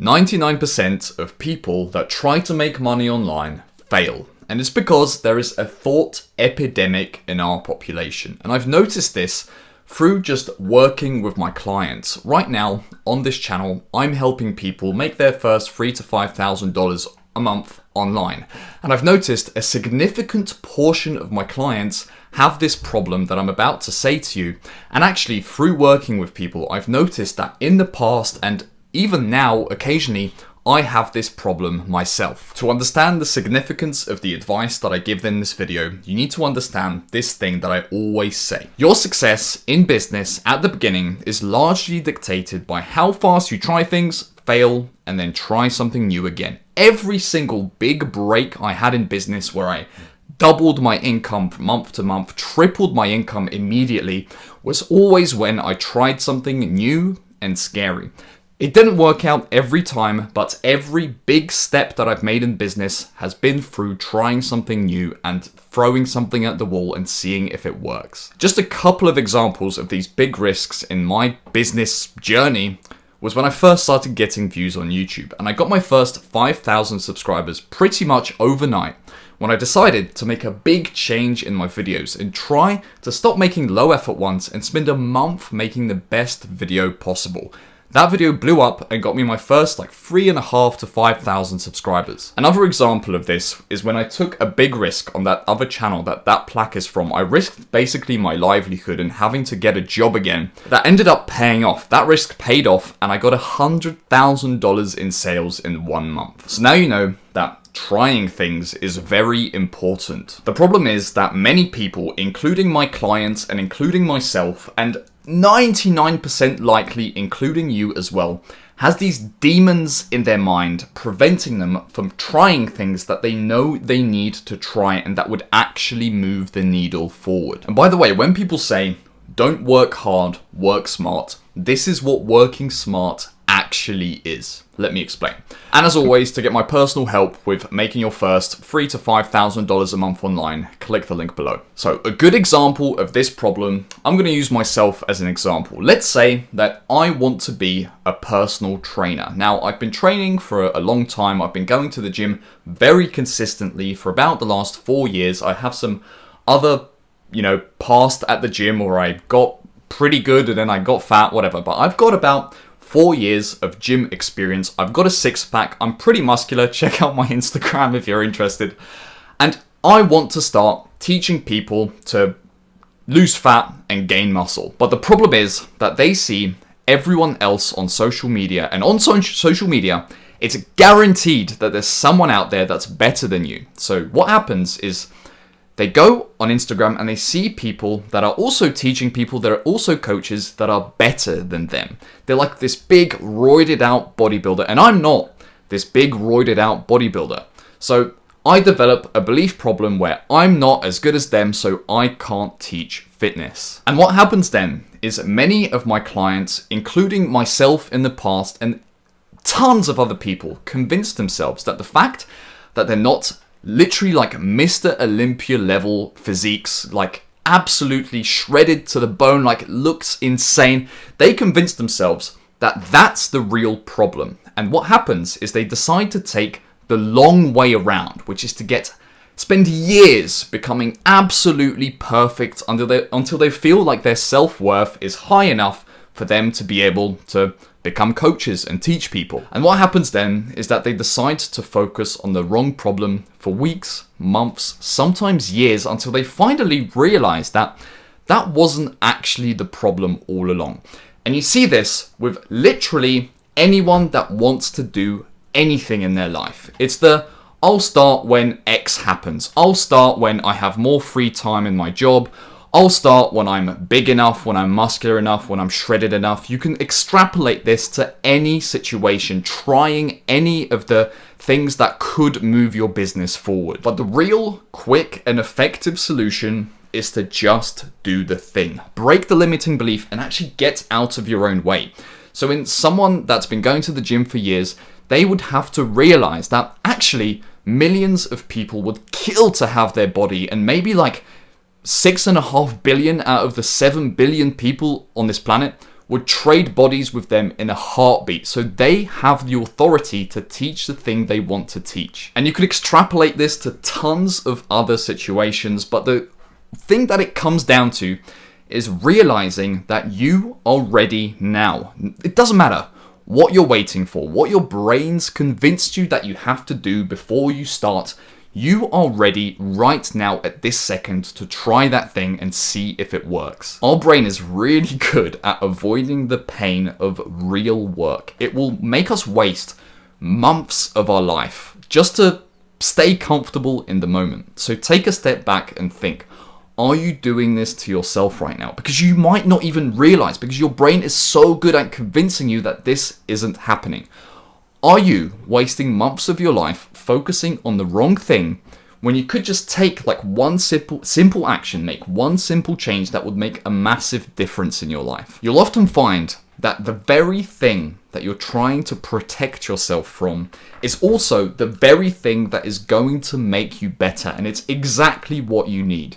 99% of people that try to make money online fail. And it's because there is a thought epidemic in our population. And I've noticed this through just working with my clients. Right now on this channel, I'm helping people make their first $3,000 to $5,000 a month online. And I've noticed a significant portion of my clients have this problem that I'm about to say to you. And actually, through working with people, I've noticed that in the past and even now, occasionally, I have this problem myself. To understand the significance of the advice that I give in this video, you need to understand this thing that I always say. Your success in business at the beginning is largely dictated by how fast you try things, fail, and then try something new again. Every single big break I had in business where I doubled my income from month to month, tripled my income immediately, was always when I tried something new and scary. It didn't work out every time, but every big step that I've made in business has been through trying something new and throwing something at the wall and seeing if it works. Just a couple of examples of these big risks in my business journey was when I first started getting views on YouTube, and I got my first 5,000 subscribers pretty much overnight when I decided to make a big change in my videos and try to stop making low effort ones and spend a month making the best video possible. That video blew up and got me my first 3,500 to 5,000 subscribers. Another example of this is when I took a big risk on that other channel that plaque is from. I risked basically my livelihood and having to get a job again. That ended up paying off. That risk paid off and I got $100,000 in sales in 1 month. So now you know that trying things is very important. The problem is that many people, including my clients and including myself, and 99% likely including you as well, has these demons in their mind preventing them from trying things that they know they need to try and that would actually move the needle forward. And by the way, when people say, don't work hard, work smart, this is what working smart actually is. Let me explain. And as always, to get my personal help with making your first $3,000 to $5,000 a month online, click the link below. So a good example of this problem, I'm going to use myself as an example. Let's say that I want to be a personal trainer. Now, I've been training for a long time. I've been going to the gym very consistently for about the last 4 years. I have some other, past at the gym where I got pretty good and then I got fat, whatever. But I've got about 4 years of gym experience. I've got a six-pack. I'm pretty muscular. Check out my Instagram if you're interested. And I want to start teaching people to lose fat and gain muscle. But the problem is that they see everyone else on social media. And on social media, it's guaranteed that there's someone out there that's better than you. So what happens is they go on Instagram and they see people that are also teaching people that are also coaches that are better than them. They're like this big roided out bodybuilder, and I'm not this big roided out bodybuilder. So I develop a belief problem where I'm not as good as them, so I can't teach fitness. And what happens then is many of my clients, including myself in the past and tons of other people, convince themselves that the fact that they're not literally like Mr. Olympia level physiques, like absolutely shredded to the bone, like looks insane. They convince themselves that that's the real problem. And what happens is they decide to take the long way around, which is to spend years becoming absolutely perfect until they feel like their self-worth is high enough for them to be able to become coaches and teach people. And what happens then is that they decide to focus on the wrong problem for weeks, months, sometimes years, until they finally realize that that wasn't actually the problem all along. And you see this with literally anyone that wants to do anything in their life. It's I'll start when X happens. I'll start when I have more free time in my job. I'll start when I'm big enough, when I'm muscular enough, when I'm shredded enough. You can extrapolate this to any situation, trying any of the things that could move your business forward. But the real quick and effective solution is to just do the thing. Break the limiting belief and actually get out of your own way. So in someone that's been going to the gym for years, they would have to realize that actually millions of people would kill to have their body, and maybe 6.5 billion out of the 7 billion people on this planet would trade bodies with them in a heartbeat, so they have the authority to teach the thing they want to teach. And you could extrapolate this to tons of other situations, but the thing that it comes down to is realizing that you are ready now. It doesn't matter what you're waiting for, what your brain's convinced you that you have to do before you start. You are ready right now at this second to try that thing and see if it works. Our brain is really good at avoiding the pain of real work. It will make us waste months of our life just to stay comfortable in the moment. So take a step back and think, are you doing this to yourself right now? Because you might not even realize, because your brain is so good at convincing you that this isn't happening. Are you wasting months of your life focusing on the wrong thing when you could just take like one simple action, make one simple change that would make a massive difference in your life? You'll often find that the very thing that you're trying to protect yourself from is also the very thing that is going to make you better, and it's exactly what you need.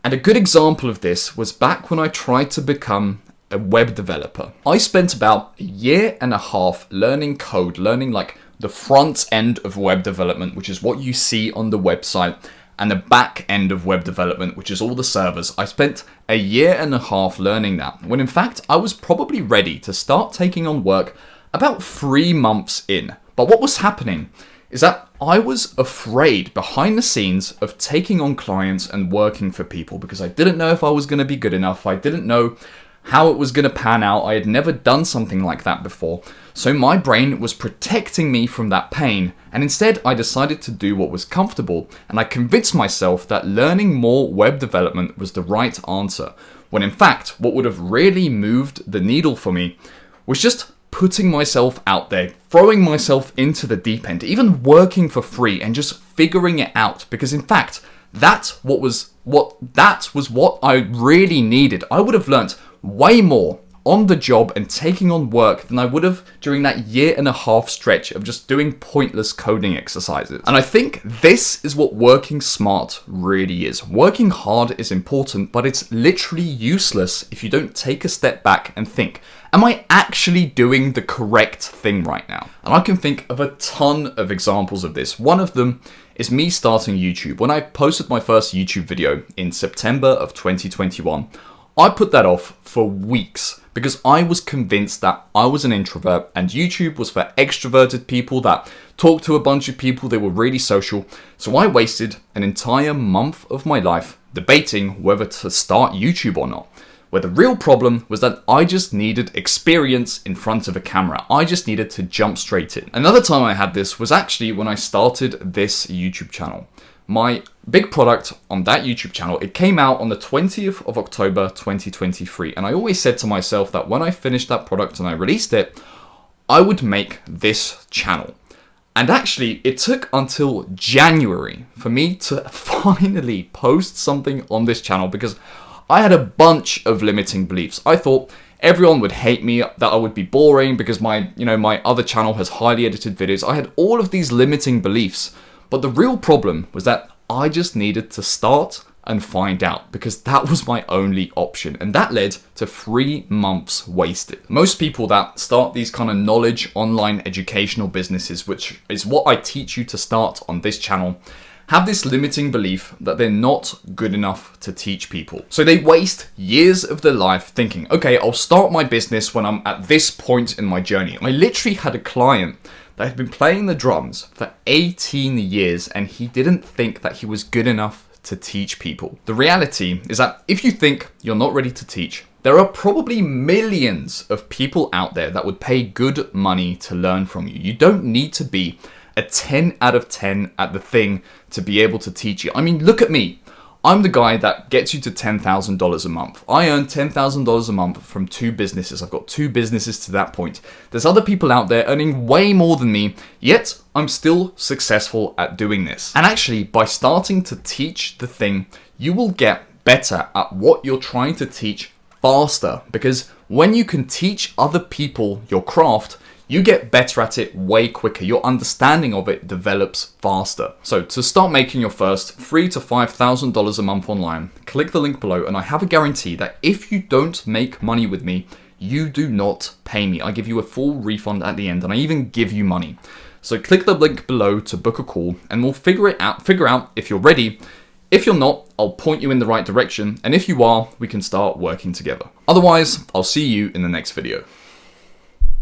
And a good example of this was back when I tried to become a web developer. I spent about a year and a half learning code, learning like the front end of web development, which is what you see on the website, and the back end of web development, which is all the servers. I spent a year and a half learning that, when in fact I was probably ready to start taking on work about 3 months in. But what was happening is that I was afraid behind the scenes of taking on clients and working for people because I didn't know if I was going to be good enough. I didn't know how it was going to pan out. I had never done something like that before. So my brain was protecting me from that pain. And instead, I decided to do what was comfortable. And I convinced myself that learning more web development was the right answer. When in fact, what would have really moved the needle for me was just putting myself out there, throwing myself into the deep end, even working for free and just figuring it out. Because in fact, that was what I really needed. I would have learnt way more on the job and taking on work than I would have during that year and a half stretch of just doing pointless coding exercises. And I think this is what working smart really is. Working hard is important, but it's literally useless if you don't take a step back and think, am I actually doing the correct thing right now? And I can think of a ton of examples of this. One of them is me starting YouTube. When I posted my first YouTube video in September of 2021, I put that off for weeks because I was convinced that I was an introvert and YouTube was for extroverted people that talk to a bunch of people, they were really social. So I wasted an entire month of my life debating whether to start YouTube or not. Where the real problem was that I just needed experience in front of a camera. I just needed to jump straight in. Another time I had this was actually when I started this YouTube channel. My big product on that YouTube channel, it came out on the 20th of October 2023. And I always said to myself that when I finished that product and I released it, I would make this channel. And actually, it took until January for me to finally post something on this channel because I had a bunch of limiting beliefs. I thought everyone would hate me, that I would be boring because my other channel has highly edited videos. I had all of these limiting beliefs. But the real problem was that I just needed to start and find out because that was my only option. And that led to 3 months wasted. Most people that start these kind of knowledge online educational businesses, which is what I teach you to start on this channel, have this limiting belief that they're not good enough to teach people. So they waste years of their life thinking, okay, I'll start my business when I'm at this point in my journey. I literally had a client that had been playing the drums for 18 years and he didn't think that he was good enough to teach people. The reality is that if you think you're not ready to teach, there are probably millions of people out there that would pay good money to learn from you. You don't need to be a 10 out of 10 at the thing to be able to teach you. I mean, look at me. I'm the guy that gets you to $10,000 a month. I earn $10,000 a month from 2 businesses. I've got 2 businesses to that point. There's other people out there earning way more than me, yet I'm still successful at doing this. And actually, by starting to teach the thing, you will get better at what you're trying to teach faster. Because when you can teach other people your craft, you get better at it way quicker. Your understanding of it develops faster. So to start making your first $3,000 to $5,000 a month online, click the link below and I have a guarantee that if you don't make money with me, you do not pay me. I give you a full refund at the end, and I even give you money. So click the link below to book a call, and we'll figure out if you're ready. If you're not, I'll point you in the right direction, and if you are, we can start working together. Otherwise, I'll see you in the next video.